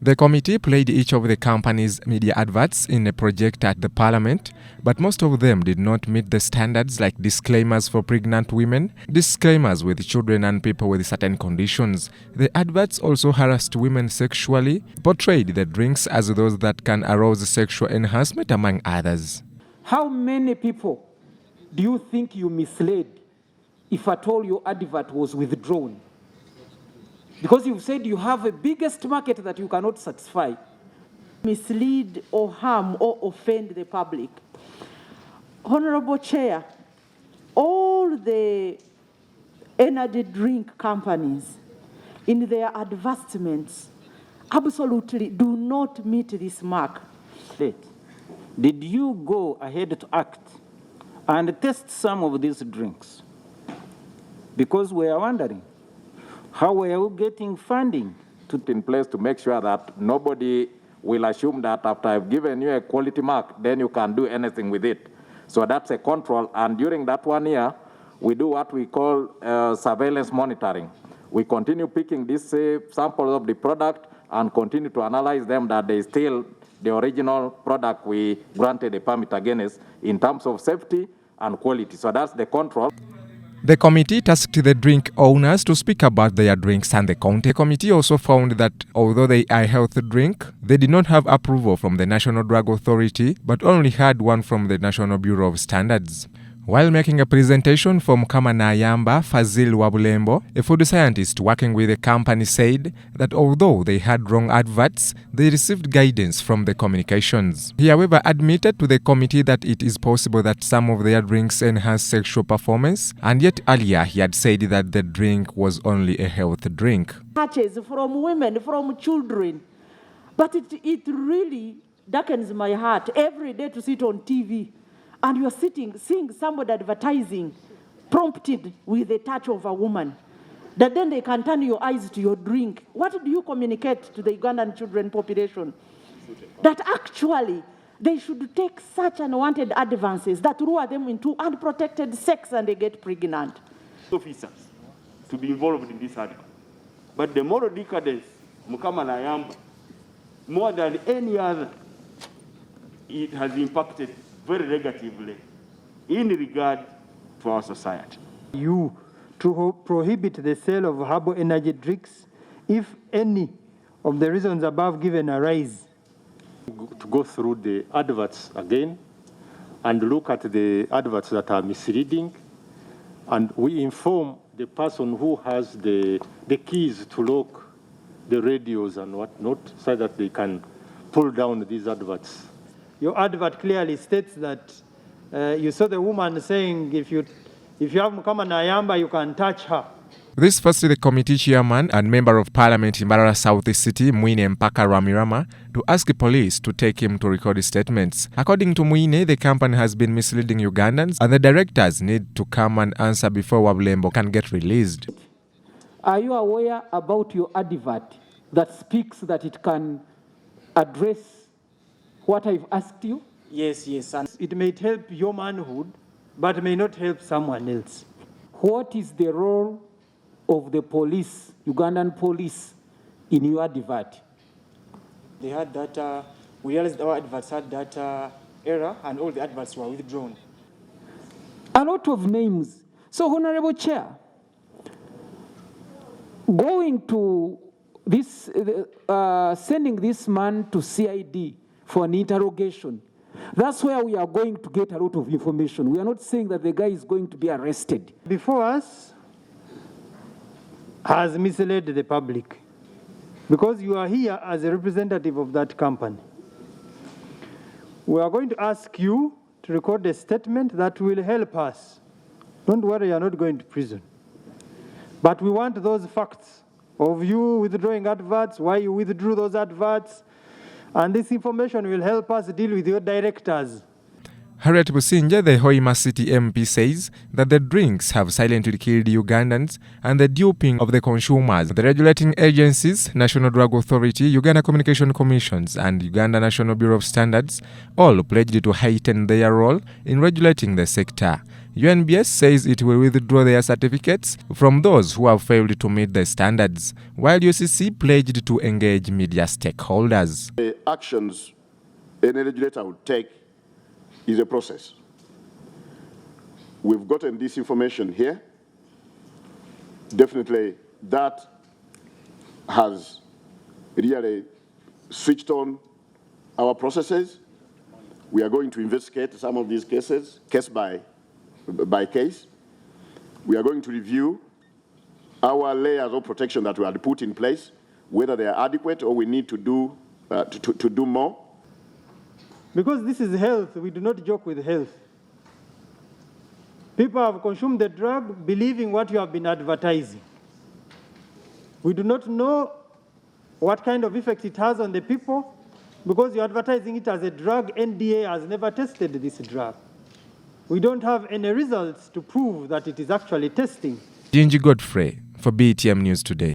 The committee played each of the company's media adverts in a project at the parliament, but most of them did not meet the standards like disclaimers for pregnant women, disclaimers with children and people with certain conditions. The adverts also harassed women sexually, portrayed the drinks as those that can arouse sexual enhancement, among others. How many people do you think you misled if at all your advert was withdrawn? Because you've said you have a biggest market that you cannot satisfy. Mislead or harm or offend the public. Honorable Chair, all the energy drink companies in their advertisements absolutely do not meet this mark. Did you go ahead to act and test some of these drinks? Because we are wondering, how were you getting funding to in place to make sure that nobody will assume that after I've given you a quality mark, then you can do anything with it. So that's a control. And during that 1 year, we do what we call surveillance monitoring. We continue picking these samples of the product and continue to analyze them that they still the original product we granted a permit against in terms of safety and quality. So that's the control. The committee tasked the drink owners to speak about their drinks and the content. The committee also found that although they are a healthy drink, they did not have approval from the National Drug Authority, but only had one from the National Bureau of Standards. While making a presentation from Kamanayamba, Fazil Wabulembo, a food scientist working with the company, said that although they had wrong adverts, they received guidance from the communications. He, however, admitted to the committee that it is possible that some of their drinks enhance sexual performance, and yet earlier he had said that the drink was only a health drink. Touches from women, from children, but it really darkens my heart every day to sit on TV. And you're seeing somebody advertising, prompted with a touch of a woman, that then they can turn your eyes to your drink. What do you communicate to the Ugandan children population? That actually they should take such unwanted advances that lure them into unprotected sex and they get pregnant. Officers to be involved in this article. But the moral decadence, Mukamanayamba, more than any other, it has impacted very negatively in regard to our society. You to prohibit the sale of herbal energy drinks if any of the reasons above given arise. To go through the adverts again and look at the adverts that are misleading, and we inform the person who has the keys to lock the radios and whatnot so that they can pull down these adverts. Your advert clearly states that you saw the woman saying, if you have Mukamanayamba, you can touch her. This forced the committee chairman and member of parliament in Mbarara South City, Mwine Mpaka Ramirama, to ask the police to take him to record his statements. According to Mwine, the company has been misleading Ugandans and the directors need to come and answer before Wabulembo can get released. Are you aware about your advert that speaks that it can address what I've asked you? Yes. And it may help your manhood, but may not help someone else. What is the role of the police, Ugandan police, in your advert? They had data, we realized our adverts had data error and all the adverts were withdrawn. A lot of names. So, Honorable Chair, going to this, sending this man to CID for an interrogation, that's where we are going to get a lot of information. We are not saying that the guy is going to be arrested. Before us has misled the public because you are here as a representative of that company. We are going to ask you to record a statement that will help us. Don't worry, you are not going to prison. But we want those facts of you withdrawing adverts, why you withdrew those adverts, and this information will help us deal with your directors. Harriet Businja, the Hoima City MP, says that the drinks have silently killed Ugandans and the duping of the consumers. The regulating agencies, National Drug Authority, Uganda Communication Commissions and Uganda National Bureau of Standards all pledged to heighten their role in regulating the sector. UNBS says it will withdraw their certificates from those who have failed to meet the standards, while UCC pledged to engage media stakeholders. The actions any regulator would take is a process. We've gotten this information here. Definitely that has really switched on our processes. We are going to investigate some of these cases, case by case. We are going to review our layers of protection that we had put in place, whether they are adequate or we need to do more. Because this is health, we do not joke with health. People have consumed the drug believing what you have been advertising. We do not know what kind of effect it has on the people because you're advertising it as a drug. NDA has never tested this drug. We don't have any results to prove that it is actually testing. Gingy Godfrey for BTM News Today.